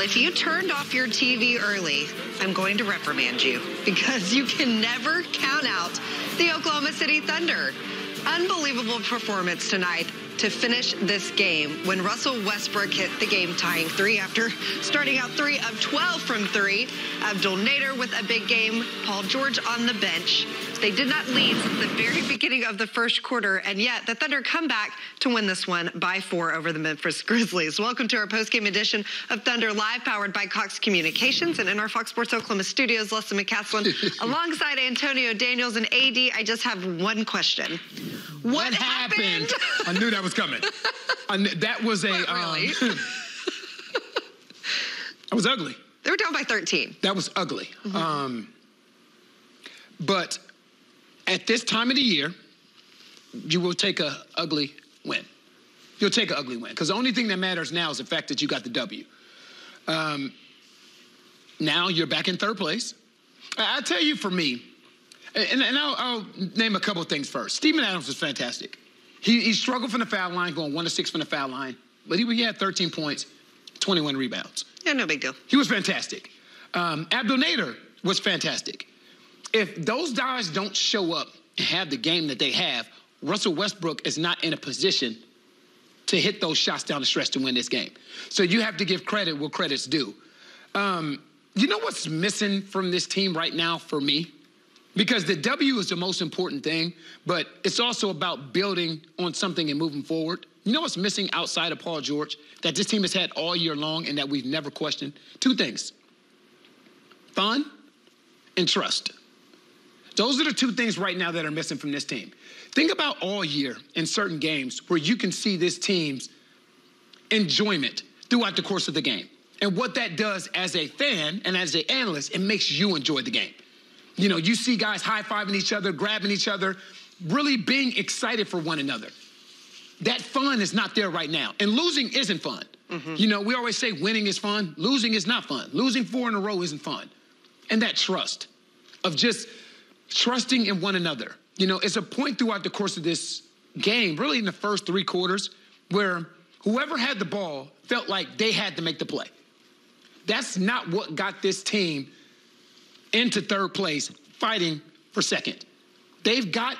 if you turned off your TV early, I'm going to reprimand you because you can never count out the Oklahoma City Thunder. Unbelievable performance tonight to finish this game when Russell Westbrook hit the game-tying three after starting out 3 of 12 from 3. Abdul Nader with a big game. Paul George on the bench. They did not lead since the very beginning of the first quarter, and yet the Thunder come back to win this one by 4 over the Memphis Grizzlies. Welcome to our postgame edition of Thunder Live, powered by Cox Communications, and in our Fox Sports Oklahoma studios, Lesley McCaslin, alongside Antonio Daniels and AD. I just have one question. What happened? I knew that was coming. That was a... Really? That was ugly. They were down by 13. That was ugly. But at this time of the year, you will take an ugly win. You'll take an ugly win. Because the only thing that matters now is the fact that you got the W. Now you're back in third place. I'll tell you, for me, and I'll name a couple of things first. Steven Adams was fantastic. He struggled from the foul line, going 1 of 6 from the foul line. But he had 13 points, 21 rebounds. Yeah, no big deal. He was fantastic. Abdul Nader was fantastic. If those guys don't show up and have the game that they have, Russell Westbrook is not in a position to hit those shots down the stretch to win this game. So you have to give credit where credit's due. You know what's missing from this team right now for me? Because the W is the most important thing, but it's also about building on something and moving forward. You know what's missing outside of Paul George that this team has had all year long and that we've never questioned? 2 things: fun and trust. Those are the 2 things right now that are missing from this team. Think about all year in certain games where you can see this team's enjoyment throughout the course of the game. And what that does as a fan and as an analyst, it makes you enjoy the game. You know, you see guys high-fiving each other, grabbing each other, really being excited for one another. That fun is not there right now. And losing isn't fun. You know, we always say winning is fun. Losing is not fun. Losing 4 in a row isn't fun. And that trust of just trusting in one another. You know, it's a point throughout the course of this game, really in the first 3 quarters, where whoever had the ball felt like they had to make the play. That's not what got this team into third place, fighting for second. They've got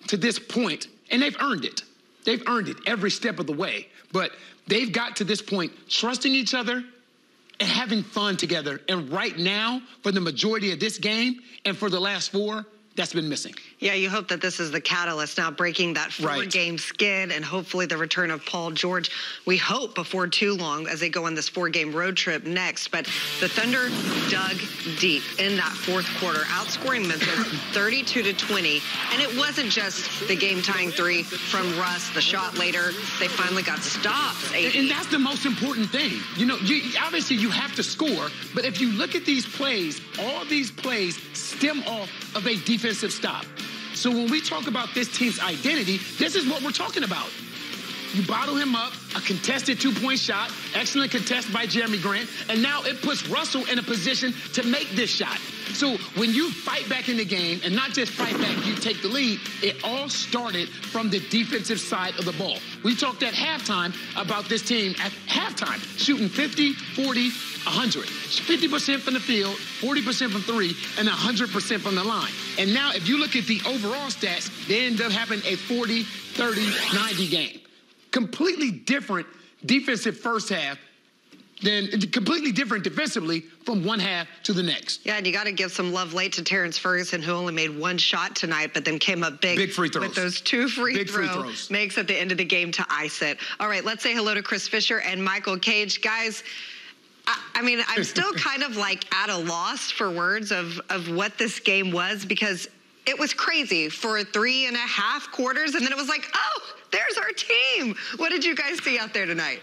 to this point, and they've earned it. They've earned it every step of the way. But they've got to this point trusting each other and having fun together. And right now, for the majority of this game and for the last 4, that's been missing. Yeah, you hope that this is the catalyst now, breaking that 4-game skid, and hopefully the return of Paul George. We hope before too long as they go on this 4-game road trip next. But the Thunder dug deep in that 4th quarter, outscoring Memphis 32-20. And it wasn't just the game-tying 3 from Russ, the shot later. They finally got stopped. And that's the most important thing. You know, obviously you have to score, but if you look at these plays, all these plays stem off of a defensive stop. So when we talk about this team's identity, this is what we're talking about. You bottle him up, a contested 2-point shot, excellent contest by Jeremy Grant, and now it puts Russell in a position to make this shot. So when you fight back in the game, and not just fight back, you take the lead, it all started from the defensive side of the ball. We talked at halftime about this team at halftime, shooting 50, 40, 100. 50% from the field, 40% from 3, and 100% from the line. And now if you look at the overall stats, they end up having a 40, 30, 90 game. Completely different defensive first half, then completely different defensively from one half to the next. Yeah, and you got to give some love late to Terrence Ferguson, who only made 1 shot tonight, but then came up big free throws. With those 2 free throws makes at the end of the game to ice it. All right, let's say hello to Chris Fisher and Michael Cage. Guys, I mean, I'm still kind of like at a loss for words of what this game was, because it was crazy for 3.5 quarters, and then it was like, oh, there's our team. What did you guys see out there tonight?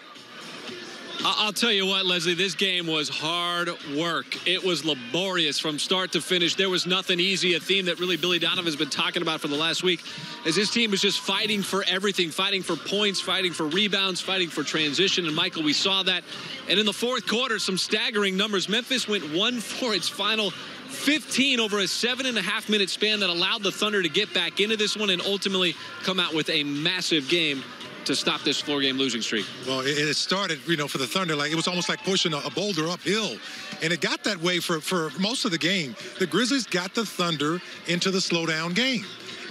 I'll tell you what, Lesley, this game was hard work. It was laborious from start to finish. There was nothing easy, a theme that really Billy Donovan has been talking about for the last week, as his team was just fighting for everything, fighting for points, fighting for rebounds, fighting for transition. And, Michael, we saw that. And in the 4th quarter, some staggering numbers. Memphis went 1 for its final 15 over a 7.5-minute span that allowed the Thunder to get back into this one and ultimately come out with a massive game to stop this 4-game losing streak? Well, it started, for the Thunder, like it was almost like pushing a boulder uphill. And it got that way for most of the game. The Grizzlies got the Thunder into the slowdown game.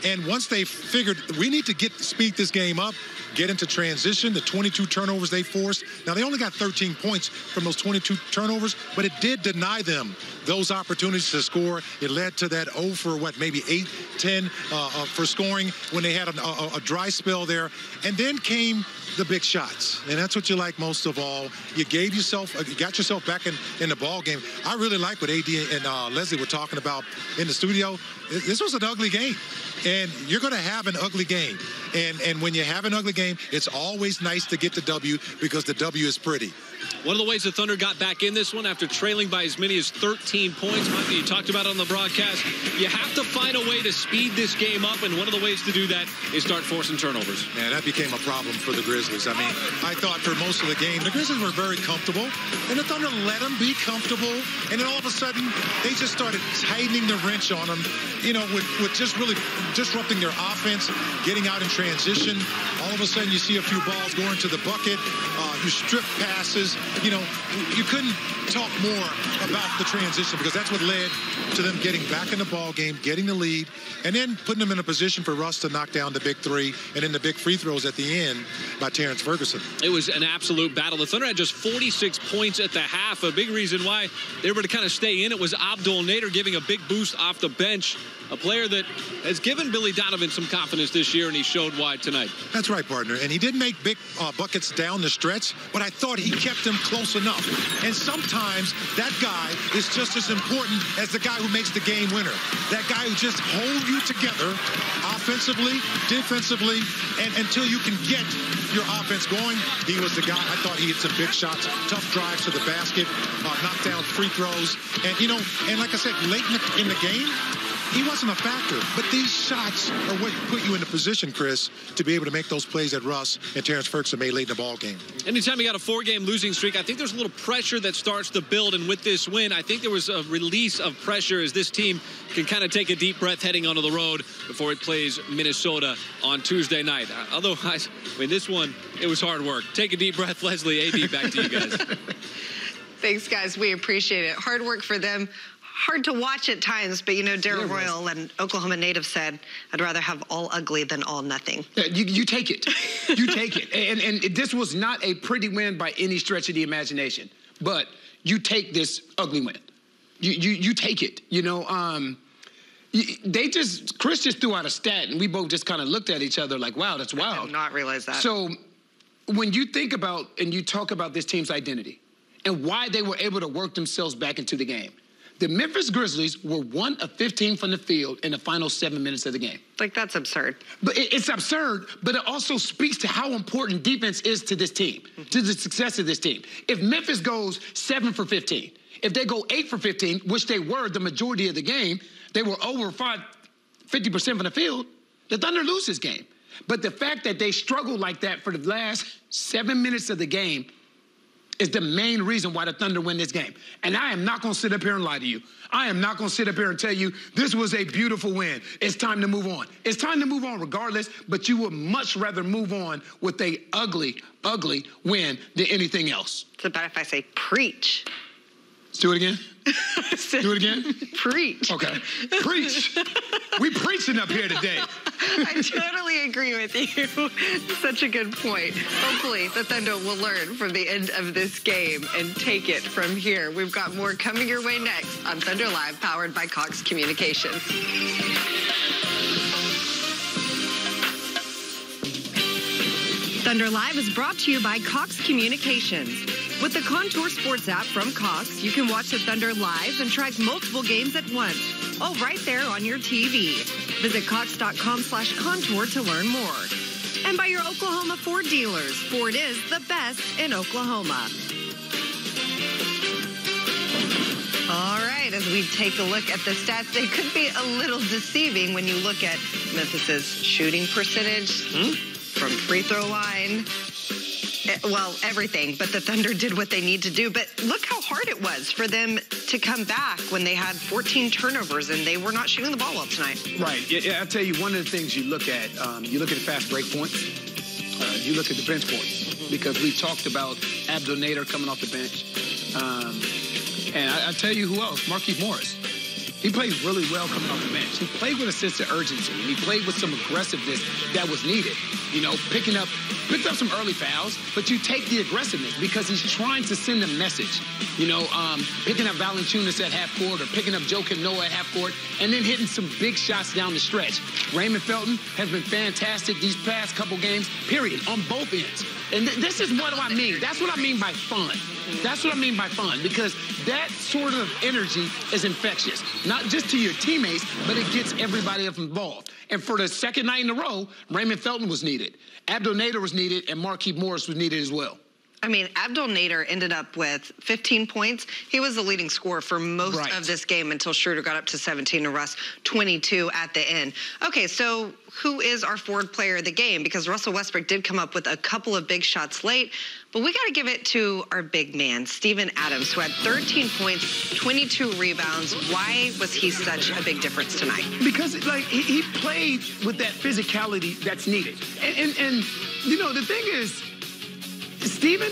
And once they figured we need to speed this game up, get into transition, the 22 turnovers they forced. Now, they only got 13 points from those 22 turnovers, but it did deny them those opportunities to score. It led to that 0 for maybe 8, 10 for scoring when they had a dry spell there. And then came the big shots. And that's what you like most of all. You got yourself back in the ball game. I really like what AD and Lesley were talking about in the studio. This was an ugly game. And you're going to have an ugly game. And when you have an ugly game, it's always nice to get the W because the W is pretty. One of the ways the Thunder got back in this one after trailing by as many as 13 points, Mikey, you talked about it on the broadcast, you have to find a way to speed this game up, and one of the ways to do that is start forcing turnovers. Yeah, that became a problem for the Grizzlies. I mean, I thought for most of the game, the Grizzlies were very comfortable, and the Thunder let them be comfortable, and then all of a sudden, they just started tightening the wrench on them, with just really disrupting their offense, getting out in transition. All of a sudden, you see a few balls going to the bucket, you strip passes. You couldn't talk more about the transition because that's what led to them getting back in the ball game, getting the lead, and then putting them in a position for Russ to knock down the big three and then the big free throws at the end by Terrence Ferguson. It was an absolute battle. The Thunder had just 46 points at the half. A big reason why they were able to kind of stay in it was Abdul Nader giving a big boost off the bench. A player that has given Billy Donovan some confidence this year, and he showed why tonight. That's right, partner. And he didn't make big buckets down the stretch, but I thought he kept them close enough. And sometimes that guy is just as important as the guy who makes the game winner. That guy who just holds you together offensively, defensively, and until you can get your offense going. He was the guy. I thought he hit some big shots, tough drives to the basket, knocked down free throws. And, and like I said, late in the game, he wasn't a factor, but these shots are what put you in the position, Chris, to be able to make those plays that Russ and Terrence Ferguson made late in the ball game. Anytime you got a 4-game losing streak, I think there's a little pressure that starts to build, and with this win, I think there was a release of pressure as this team can kind of take a deep breath heading onto the road before it plays Minnesota on Tuesday night. Otherwise, this one, it was hard work. Take a deep breath, Lesley. AD, back to you guys. Thanks, guys. We appreciate it. Hard work for them. Hard to watch at times, but Darryl Royal, an Oklahoma native, said, I'd rather have all ugly than all nothing. You take it. You take it. And this was not a pretty win by any stretch of the imagination, but you take this ugly win. You take it. Chris just threw out a stat, and we both just kind of looked at each other like, wow, that's wild. I did not realize that. So when you think about and you talk about this team's identity and why they were able to work themselves back into the game, the Memphis Grizzlies were 1 of 15 from the field in the final 7 minutes of the game. That's absurd. But it's absurd, but it also speaks to how important defense is to this team, to the success of this team. If Memphis goes 7 for 15, if they go 8 for 15, which they were the majority of the game, they were over 50% from the field, the Thunder lose this game. But the fact that they struggled like that for the last 7 minutes of the game is the main reason why the Thunder win this game. And I am not going to sit up here and lie to you. I am not going to sit up here and tell you this was a beautiful win. It's time to move on. It's time to move on regardless, but you would much rather move on with a ugly, ugly win than anything else. It's about if I say preach. Let's do it again. Do it again? Preach. Okay. Preach. We preaching up here today. I totally agree with you. Such a good point. Hopefully, the Thunder will learn from the end of this game and take it from here. We've got more coming your way next on Thunder Live, powered by Cox Communications. Thunder Live is brought to you by Cox Communications. With the Contour Sports app from Cox, you can watch the Thunder live and track multiple games at once, all right there on your TV. Visit cox.com/contour to learn more. And by your Oklahoma Ford dealers. Ford is the best in Oklahoma. All right, as we take a look at the stats, they could be a little deceiving when you look at Memphis's shooting percentage from free throw line. Well, everything, but the Thunder did what they need to do. But look how hard it was for them to come back when they had 14 turnovers and they were not shooting the ball well tonight. Right. Yeah, I'll tell you, one of the things you look at the fast break points. you look at the bench points, because we talked about Abdul Nader coming off the bench. And I tell you who else, Markieff Morris. He played really well coming off the bench. He played with a sense of urgency. He played with some aggressiveness that was needed. You know, picked up some early fouls, but you take the aggressiveness because he's trying to send a message. You know, picking up Valanciunas at half court or picking up Joakim Noah at half court and then hitting some big shots down the stretch. Raymond Felton has been fantastic these past couple games, period, on both ends. And this is what I mean. That's what I mean by fun. That's what I mean by fun, because that sort of energy is infectious, not just to your teammates, but it gets everybody involved. And for the second night in a row, Raymond Felton was needed, Abdul Nader was needed, and Markieff Morris was needed as well. I mean, Abdul Nader ended up with 15 points. He was the leading scorer for most of this game until Schroeder got up to 17 and Russ 22 at the end. Okay, so who is our forward player of the game? Because Russell Westbrook did come up with a couple of big shots late, but we got to give it to our big man, Steven Adams, who had 13 points, 22 rebounds. Why was he such a big difference tonight? Because, like, he played with that physicality that's needed. And you know, the thing is, Steven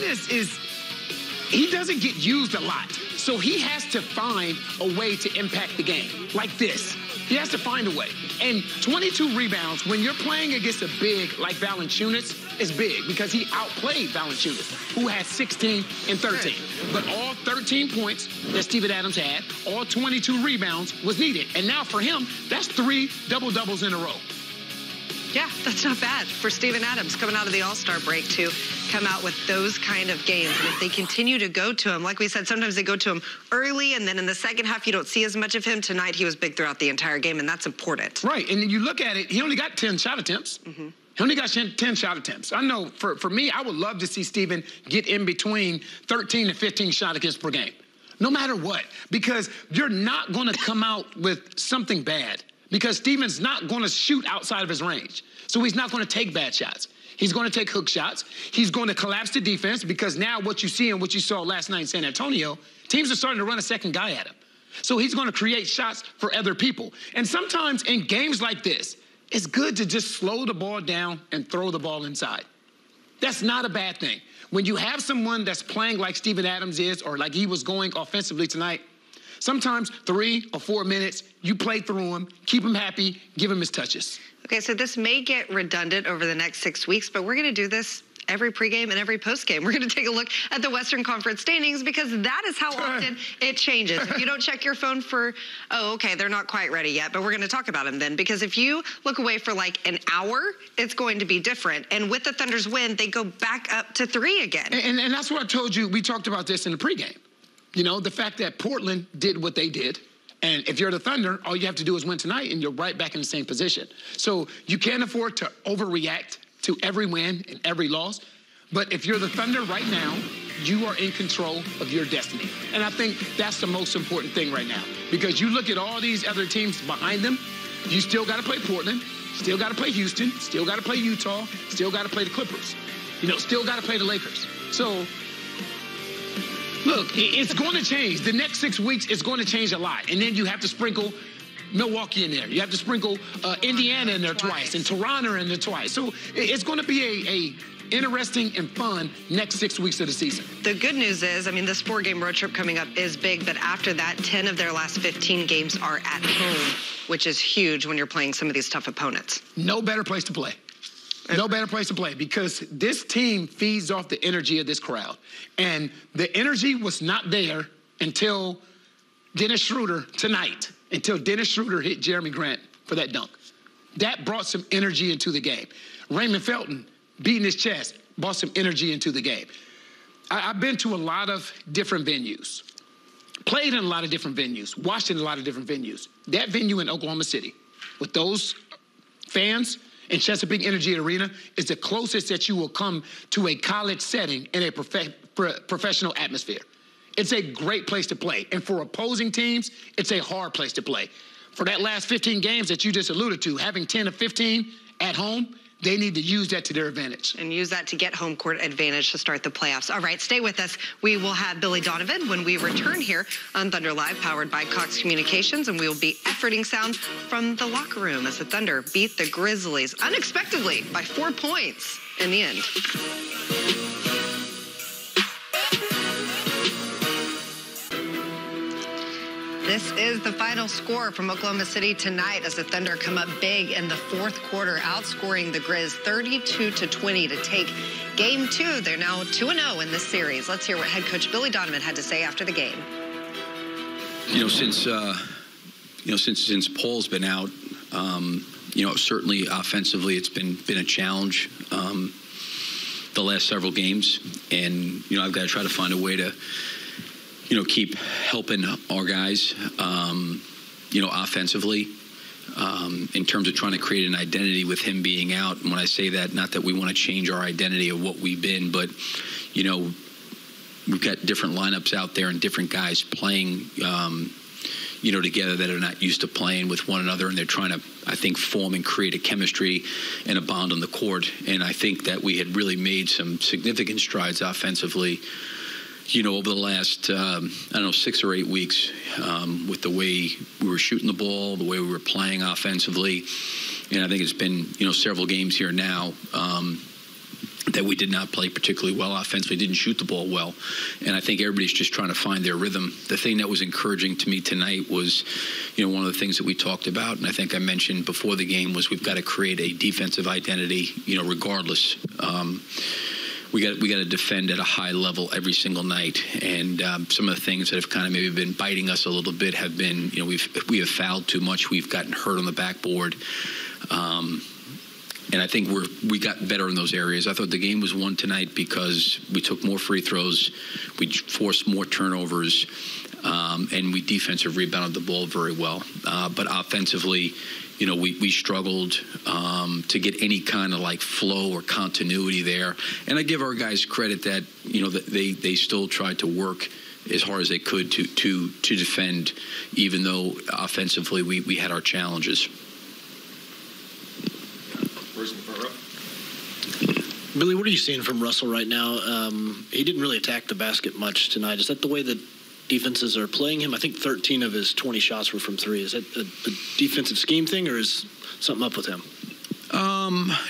he doesn't get used a lot. So he has to find a way to impact the game like this. He has to find a way. And 22 rebounds, when you're playing against a big like Valanciunas, is big because he outplayed Valanciunas, who had 16 and 13. But all 13 points that Steven Adams had, all 22 rebounds was needed. And now for him, that's 3 double-doubles in a row. Yeah, that's not bad for Steven Adams coming out of the All-Star break to come out with those kind of games. And if they continue to go to him, like we said, sometimes they go to him early, and then in the second half, you don't see as much of him. Tonight, he was big throughout the entire game, and that's important. Right, and you look at it, he only got 10 shot attempts. He only got 10 shot attempts. I know, for me, I would love to see Steven get in between 13 and 15 shot attempts per game, no matter what, because you're not going to come out with something bad. Because Steven's not going to shoot outside of his range. So he's not going to take bad shots. He's going to take hook shots. He's going to collapse the defense, because now what you see and what you saw last night in San Antonio, teams are starting to run a second guy at him. So he's going to create shots for other people. And sometimes in games like this, it's good to just slow the ball down and throw the ball inside. That's not a bad thing. When you have someone that's playing like Steven Adams is, or like he was going offensively tonight, sometimes 3 or 4 minutes, you play through him, keep him happy, give him his touches. Okay, so this may get redundant over the next 6 weeks, but we're going to do this every pregame and every postgame. We're going to take a look at the Western Conference standings, because that is how often it changes. If you don't check your phone for, oh, okay, they're not quite ready yet, but we're going to talk about them then, because if you look away for like an hour, it's going to be different. And with the Thunder's win, they go back up to 3 again. And that's what I told you. We talked about this in the pregame. You know, the fact that Portland did what they did, and if you're the Thunder, all you have to do is win tonight, and you're right back in the same position. So you can't afford to overreact to every win and every loss. But if you're the Thunder right now, you are in control of your destiny. And I think that's the most important thing right now, because you look at all these other teams behind them, you still got to play Portland, still got to play Houston, still got to play Utah, still got to play the Clippers, you know, still got to play the Lakers. So, look, it's going to change. The next 6 weeks, it's going to change a lot. And then you have to sprinkle Milwaukee in there. You have to sprinkle Indiana in there twice, and Toronto in there twice. So it's going to be a interesting and fun next 6 weeks of the season. The good news is, I mean, this 4-game road trip coming up is big, but after that, 10 of their last 15 games are at home, which is huge when you're playing some of these tough opponents. No better place to play. No better place to play, because this team feeds off the energy of this crowd. And the energy was not there until Dennis Schroeder tonight, until Dennis Schroeder hit Jeremy Grant for that dunk. That brought some energy into the game. Raymond Felton beating his chest brought some energy into the game. I've been to a lot of different venues, played in a lot of different venues, watched in a lot of different venues. That venue in Oklahoma City, with those fans in Chesapeake Energy Arena, is the closest that you will come to a college setting in a professional atmosphere. It's a great place to play. And for opposing teams, it's a hard place to play. For that last 15 games that you just alluded to, having 10 of 15 at home, they need to use that to their advantage. And use that to get home court advantage to start the playoffs. All right, stay with us. We will have Billy Donovan when we return here on Thunder Live, powered by Cox Communications, and we will be efforting sound from the locker room as the Thunder beat the Grizzlies unexpectedly by 4 points. in the end. This is the final score from Oklahoma City tonight as the Thunder come up big in the fourth quarter, outscoring the Grizz 32-20 to take Game 2. They're now 2-0 in this series. Let's hear what head coach Billy Donovan had to say after the game. Since Paul's been out, certainly offensively it's been a challenge the last several games, and I've got to try to find a way to keep helping our guys, offensively, in terms of trying to create an identity with him being out. And when I say that, not that we want to change our identity of what we've been, but, we've got different lineups out there and different guys playing, together that are not used to playing with one another. And they're trying to, I think, form and create a chemistry and a bond on the court. And I think that we had really made some significant strides offensively, over the last, 6 or 8 weeks, with the way we were shooting the ball, the way we were playing offensively. And I think it's been, several games here now that we did not play particularly well offensively, didn't shoot the ball well. And I think everybody's just trying to find their rhythm. The thing that was encouraging to me tonight was, one of the things that we talked about, and I think I mentioned before the game, was we've got to create a defensive identity, regardless. We got to defend at a high level every single night, and some of the things that have kind of maybe been biting us a little bit have been, we have fouled too much, we've gotten hurt on the backboard, and I think we got better in those areas. I thought the game was won tonight because we took more free throws, we forced more turnovers, and we defensive rebounded the ball very well. But offensively, we struggled to get any kind of flow or continuity there. And I give our guys credit that, that they still tried to work as hard as they could to defend, even though offensively we had our challenges. Billy, what are you seeing from Russell right now? He didn't really attack the basket much tonight. Is that the way that defenses are playing him? I think 13 of his 20 shots were from three. Is that a defensive scheme thing, or is something up with him?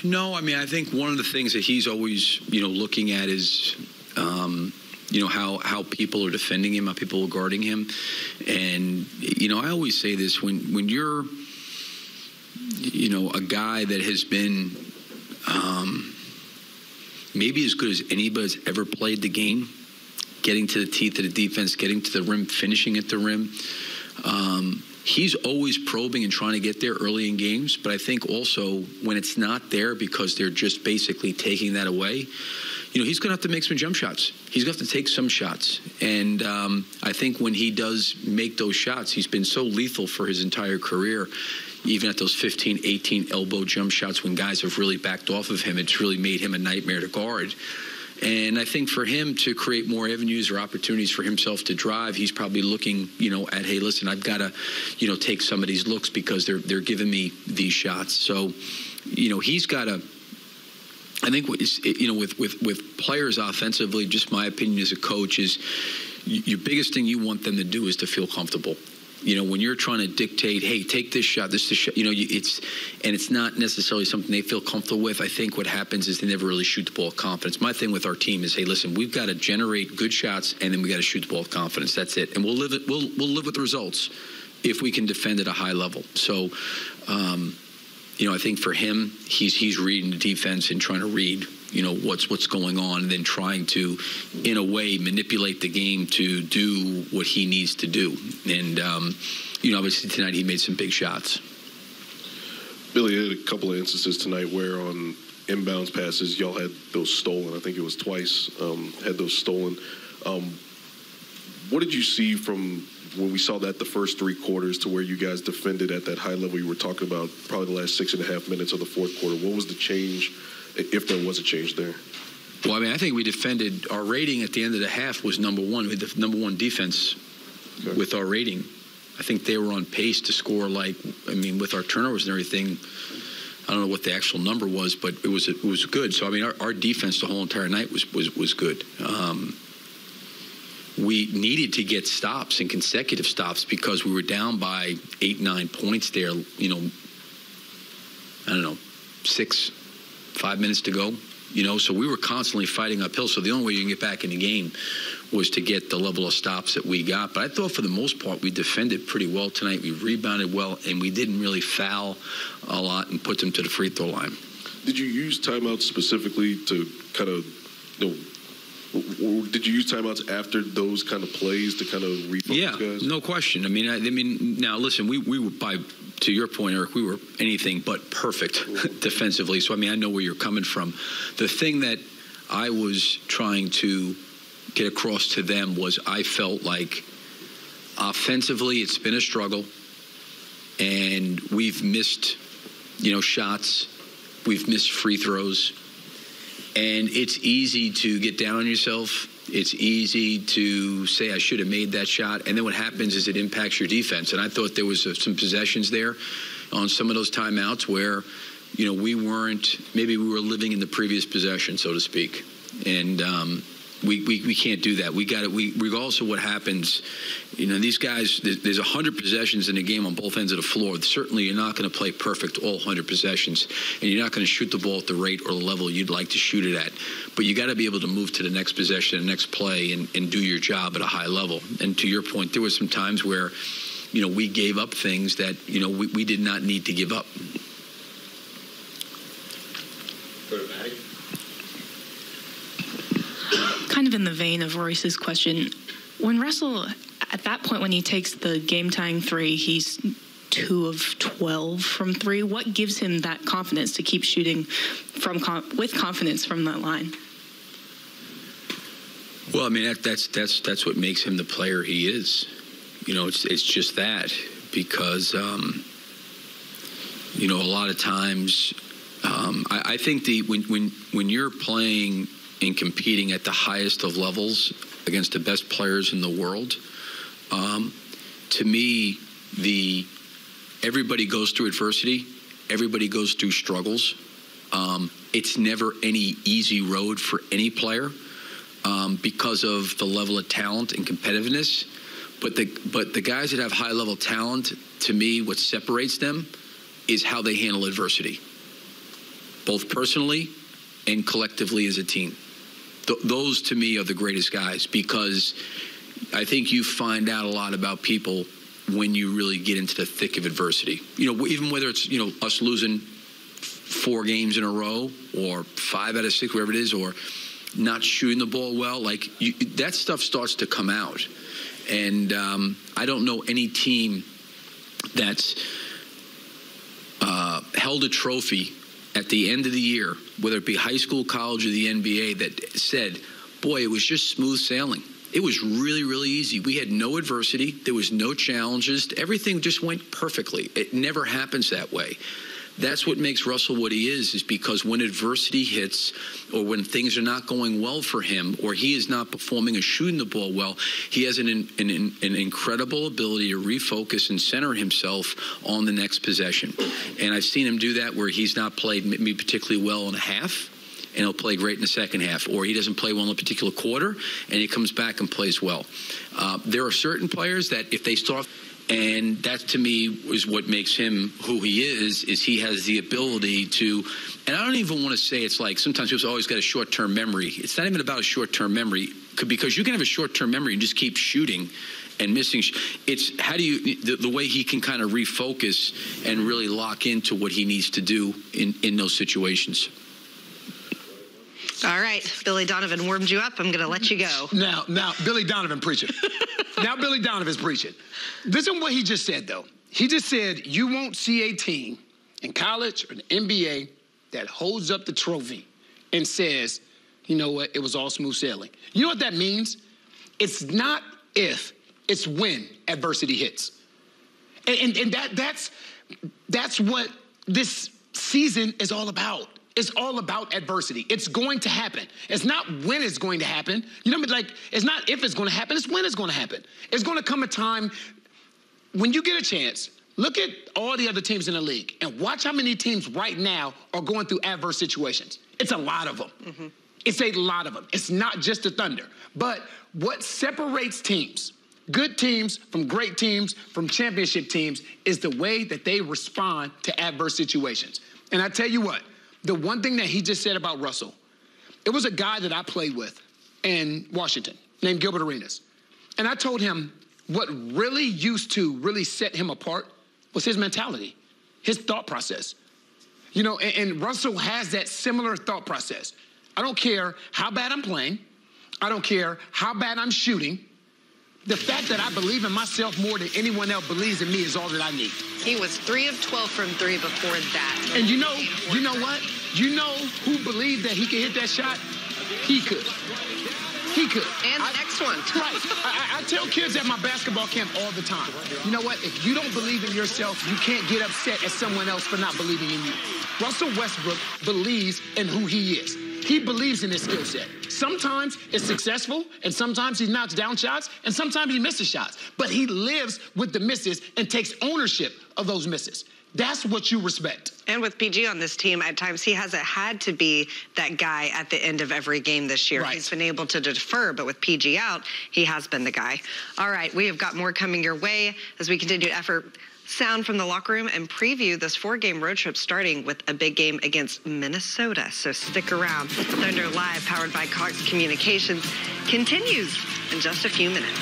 No, I think one of the things that he's always, looking at is, how people are defending him, how people are guarding him. And, I always say this, when you're, a guy that has been maybe as good as anybody's ever played the game, getting to the teeth of the defense, getting to the rim, finishing at the rim. He's always probing and trying to get there early in games, but I think also when it's not there because they're just basically taking that away, he's going to have to make some jump shots. He's going to have to take some shots. And I think when he does make those shots, he's been so lethal for his entire career. Even at those 15, 18 elbow jump shots when guys have really backed off of him, it's really made him a nightmare to guard. And I think for him to create more avenues or opportunities for himself to drive, he's probably looking, at, hey, listen, I've got to, take some of these looks because they're giving me these shots. So, he's got to, I think, with players offensively, just my opinion as a coach is your biggest thing you want them to do is to feel comfortable. When you're trying to dictate, hey, take this shot, this shot, it's not necessarily something they feel comfortable with. I think what happens is they never really shoot the ball with confidence. My thing with our team is, hey, listen, we've got to generate good shots, and then we got to shoot the ball with confidence. That's it, and we'll live with the results if we can defend at a high level. So, I think for him, he's reading the defense and trying to read, what's going on, and then trying to, in a way, manipulate the game to do what he needs to do. And, obviously tonight he made some big shots. Billy, had a couple of instances tonight where on inbounds passes, y'all had those stolen. I think it was twice, had those stolen. What did you see from when we saw that the first three quarters to where you guys defended at that high level you were talking about, probably the last 6.5 minutes of the fourth quarter? What was the change, if there was a change there? Well, I think we defended. Our rating at the end of the half was number one. We had the number one defense with our rating. I think they were on pace to score with our turnovers and everything. I don't know what the actual number was, but it was good. So, our defense the whole entire night was good. We needed to get stops and consecutive stops because we were down by 8-9 points there, 5 minutes to go. So we were constantly fighting uphill. So the only way you can get back in the game was to get the level of stops that we got. But I thought for the most part we defended pretty well tonight. We rebounded well, and we didn't really foul a lot and put them to the free throw line. Did you use timeouts specifically to kind of, or did you use timeouts after those kind of plays to kind of refocus guys? No question. I mean, now listen, we were to your point, Eric, we were anything but perfect defensively. So, I know where you're coming from. The thing that I was trying to get across to them was I felt like offensively it's been a struggle, and we've missed, shots. We've missed free throws. And it's easy to get down on yourself. It's easy to say, I should have made that shot. And then what happens is it impacts your defense. And I thought there was some possessions there on some of those timeouts where, maybe we were living in the previous possession, so to speak. And we can't do that. Regardless of what happens, these guys, there's 100 possessions in a game on both ends of the floor. Certainly you're not going to play perfect all 100 possessions, and you're not going to shoot the ball at the rate or the level you'd like to shoot it at. But you got to be able to move to the next possession, the next play, and do your job at a high level. And to your point, there were some times where, we gave up things that, we did not need to give up. Kind of in the vein of Royce's question, when Russell, at that point when he takes the game-tying three, he's 2 of 12 from 3. What gives him that confidence to keep shooting with confidence from that line? Well, that's what makes him the player he is. It's just that, because a lot of times I think when you're playing and competing at the highest of levels against the best players in the world, to me, everybody goes through adversity. Everybody goes through struggles. It's never any easy road for any player because of the level of talent and competitiveness. But the guys that have high level talent, to me, what separates them is how they handle adversity, both personally and collectively as a team. Those, to me, are the greatest guys, because I think you find out a lot about people when you really get into the thick of adversity. Even whether it's, us losing 4 games in a row or 5 out of 6, whatever it is, or not shooting the ball well, that stuff starts to come out. And I don't know any team that's held a trophy at the end of the year, whether it be high school, college, or the NBA, that said, boy, it was just smooth sailing. It was really, really easy. We had no adversity. There was no challenges. Everything just went perfectly. It never happens that way. That's what makes Russell what he is because when adversity hits, or when things are not going well for him, or he is not performing or shooting the ball well, he has an incredible ability to refocus and center himself on the next possession. And I've seen him do that where he's not played maybe particularly well in a half, and he'll play great in the second half, or he doesn't play well in a particular quarter, and he comes back and plays well. There are certain players that if they start, and that to me is what makes him who he is he has the ability to, and I don't even want to say it's like sometimes people always got a short-term memory. It's not even about a short-term memory, because you can have a short-term memory and just keep shooting and missing. It's how do you, the way he can kind of refocus and really lock into what he needs to do in those situations. All right, Billy Donovan warmed you up. I'm going to let you go. Now, Billy Donovan preaching. Now Billy Donovan's preaching. Listen to what he just said, though. He just said you won't see a team in college or the NBA that holds up the trophy and says, you know what, it was all smooth sailing. You know what that means? It's not if, it's when adversity hits. And that's what this season is all about. It's all about adversity. It's going to happen. It's not when it's going to happen. You know what I mean? Like, it's not if it's going to happen, it's when it's going to happen. It's going to come a time when you get a chance, look at all the other teams in the league and watch how many teams right now are going through adverse situations. It's a lot of them. Mm-hmm. It's a lot of them. It's not just the Thunder. But what separates teams, good teams from great teams, from championship teams, is the way that they respond to adverse situations. And I tell you what, the one thing that he just said about Russell, It was a guy that I played with in Washington named Gilbert Arenas. And I told him what really used to really set him apart was his mentality, his thought process. You know, and Russell has that similar thought process. I don't care how bad I'm playing. I don't care how bad I'm shooting. The fact that I believe in myself more than anyone else believes in me is all that I need. He was 3 of 12 from 3 before that. And you know what? You know who believed that he could hit that shot? He could. He could. And the next one. Right. I tell kids at my basketball camp all the time, you know what? If you don't believe in yourself, you can't get upset at someone else for not believing in you. Russell Westbrook believes in who he is. He believes in his skill set. Sometimes it's successful, and sometimes he knocks down shots, and sometimes he misses shots. But he lives with the misses and takes ownership of those misses. That's what you respect. And with PG on this team, at times he hasn't had to be that guy at the end of every game this year. Right. He's been able to defer, but with PG out, he has been the guy. All right, we have got more coming your way as we continue to effort sound from the locker room and preview this 4-game road trip starting with a big game against Minnesota. So stick around. Thunder Live, powered by Cox Communications, continues in just a few minutes.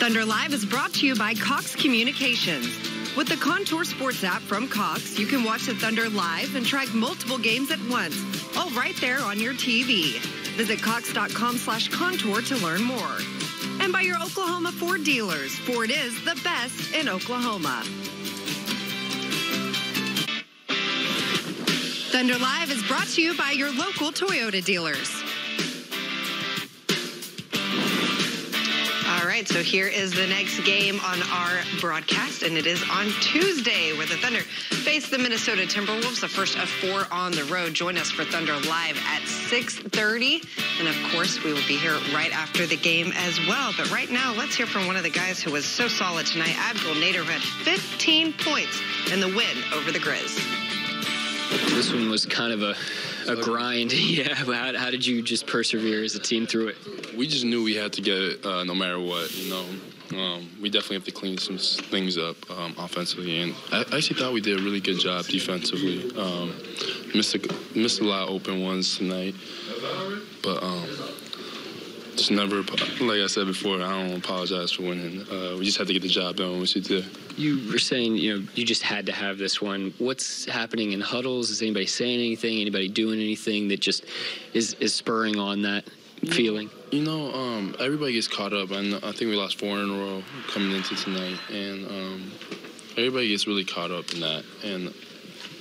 Thunder Live is brought to you by Cox Communications. With the Contour Sports app from Cox, you can watch the Thunder live and track multiple games at once, all right there on your TV. Visit cox.com/contour to learn more. And by your Oklahoma Ford dealers. Ford is the best in Oklahoma. Thunder Live is brought to you by your local Toyota dealers. All right, so here is the next game on our broadcast, and it is on Tuesday where the Thunder face the Minnesota Timberwolves, the first of 4 on the road. Join us for Thunder Live at 6:30, and of course, we will be here right after the game as well. But right now, let's hear from one of the guys who was so solid tonight, Abdul Nader, who had 15 points in the win over the Grizz. This one was kind of a grind. Yeah, how did you just persevere as a team through it? We just knew we had to get it no matter what, you know. We definitely have to clean some things up offensively, and I actually thought we did a really good job defensively. Missed a lot of open ones tonight, but just never, like I said before, I don't apologize for winning. We just had to get the job done, which we did. You were saying, you just had to have this one. What's happening in huddles? Is anybody saying anything? Anybody doing anything that just is spurring on that feeling? Everybody gets caught up, and I think we lost 4 in a row coming into tonight, and everybody gets really caught up in that. And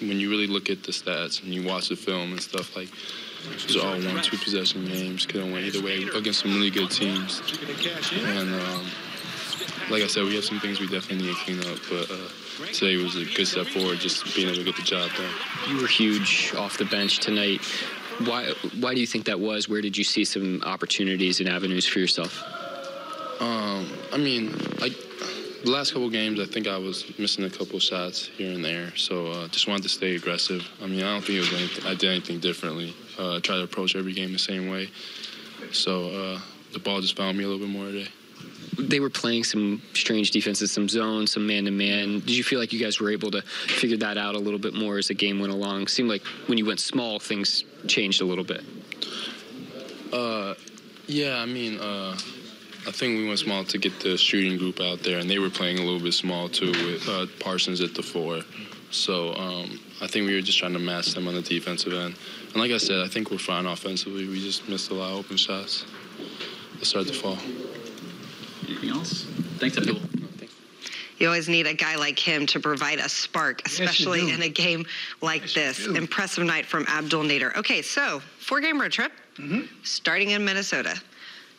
when you really look at the stats and you watch the film and stuff, like, these are all 1-2 possession games. Could have went either way against some really good teams. And like I said, we have some things we definitely need to clean up. But today was a good step forward, just being able to get the job done. You were huge off the bench tonight. Why do you think that was? Where did you see some opportunities and avenues for yourself? The last couple games, I think I was missing a couple shots here and there. So just wanted to stay aggressive. I don't think it was anything. I did anything differently. Try to approach every game the same way. So the ball just found me a little bit more today. They were playing some strange defenses, some zone, some man-to-man. Did you feel like you guys were able to figure that out a little bit more as the game went along? It seemed like when you went small, things changed a little bit. I think we went small to get the shooting group out there, and they were playing a little bit small, too, with Parsons at the 4. So I think we were just trying to match them on the defensive end. And like I said, I think we're fine offensively. We just missed a lot of open shots that started to fall. Anything else? Thanks, Abdul. You always need a guy like him to provide a spark, especially in a game like this. Impressive night from Abdul Nader. Okay, so 4-game road trip, starting in Minnesota.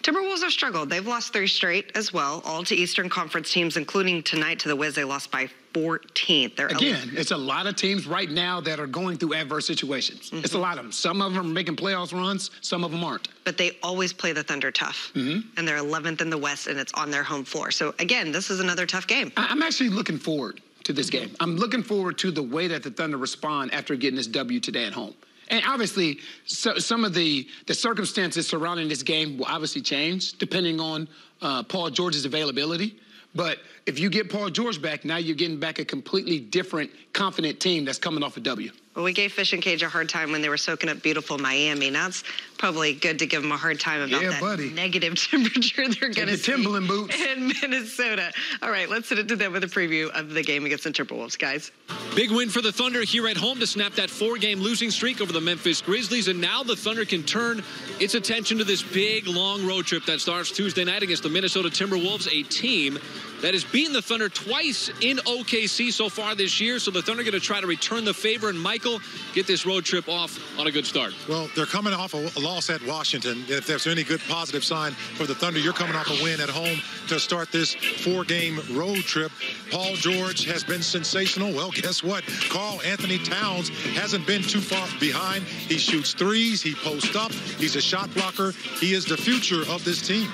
Timberwolves have struggled. They've lost 3 straight as well, all to Eastern Conference teams, including tonight to the Wiz. They lost by 14. Again, it's a lot of teams right now that are going through adverse situations. It's a lot of them. Some of them are making playoffs runs. Some of them aren't. But they always play the Thunder tough. And they're 11th in the West, and it's on their home floor. So, again, this is another tough game. I'm actually looking forward to this game. I'm looking forward to the way that the Thunder respond after getting this W today at home. And obviously, some of the circumstances surrounding this game will obviously change depending on Paul George's availability. But if you get Paul George back, now you're getting back a completely different, confident team that's coming off a W. Well, we gave Fish and Cage a hard time when they were soaking up beautiful Miami. Now it's probably good to give them a hard time about that negative temperature they're going to see Timberland boots in Minnesota. All right, let's send it to them with a preview of the game against the Timberwolves, guys. Big win for the Thunder here at home to snap that 4-game losing streak over the Memphis Grizzlies, and now the Thunder can turn its attention to this big, long road trip that starts Tuesday night against the Minnesota Timberwolves, a team that has beaten the Thunder twice in OKC so far this year. So the Thunder going to try to return the favor, and Michael, get this road trip off on a good start. Well, they're coming off a loss at Washington. If there's any good positive sign for the Thunder, you're coming off a win at home to start this 4-game road trip. Paul George has been sensational. Well, guess what? Karl Anthony Towns hasn't been too far behind. He shoots threes. He posts up. He's a shot blocker. He is the future of this team.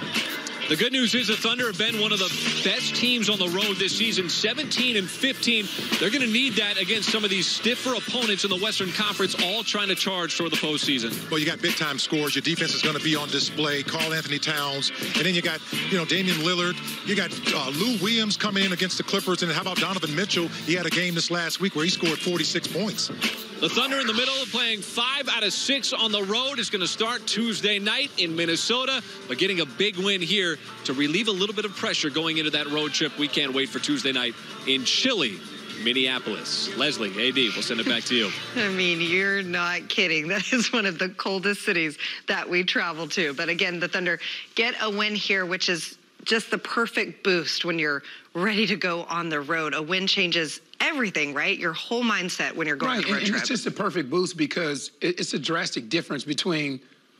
The good news is the Thunder have been one of the best teams on the road this season, 17 and 15. They're going to need that against some of these stiffer opponents in the Western Conference, all trying to charge toward the postseason. Well, you got big-time scores. Your defense is going to be on display. Karl Anthony Towns. And then you got, Damian Lillard. You got Lou Williams coming in against the Clippers. And how about Donovan Mitchell? He had a game this last week where he scored 46 points. The Thunder in the middle, playing 5 out of 6 on the road. Is going to start Tuesday night in Minnesota, but getting a big win here to relieve a little bit of pressure going into that road trip. We can't wait for Tuesday night in chilly Minneapolis. Lesley, AD, we'll send it back to you. I mean, you're not kidding. That is one of the coldest cities that we travel to. But again, the Thunder get a win here, which is just the perfect boost when you're ready to go on the road. A win changes everything, right? Your whole mindset when you're going on a road trip. And it's just a perfect boost because it's a drastic difference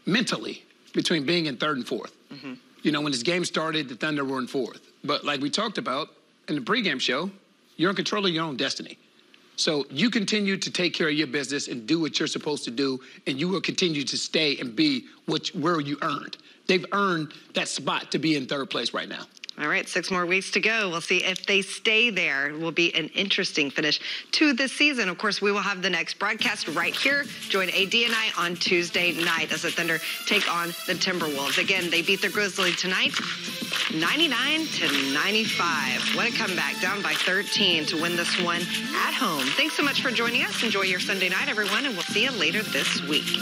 mentally between being in 3rd and 4th. Mm-hmm. When this game started, the Thunder were in 4th. But like we talked about in the pregame show, you're in control of your own destiny. So you continue to take care of your business and do what you're supposed to do, and you will continue to stay and be where you earned. They've earned that spot to be in 3rd place right now. All right, 6 more weeks to go. We'll see if they stay there. It will be an interesting finish to this season. Of course, we will have the next broadcast right here. Join AD and I on Tuesday night as the Thunder take on the Timberwolves. Again, they beat the Grizzlies tonight, 99-95. What a comeback, down by 13 to win this one at home. Thanks so much for joining us. Enjoy your Sunday night, everyone, and we'll see you later this week.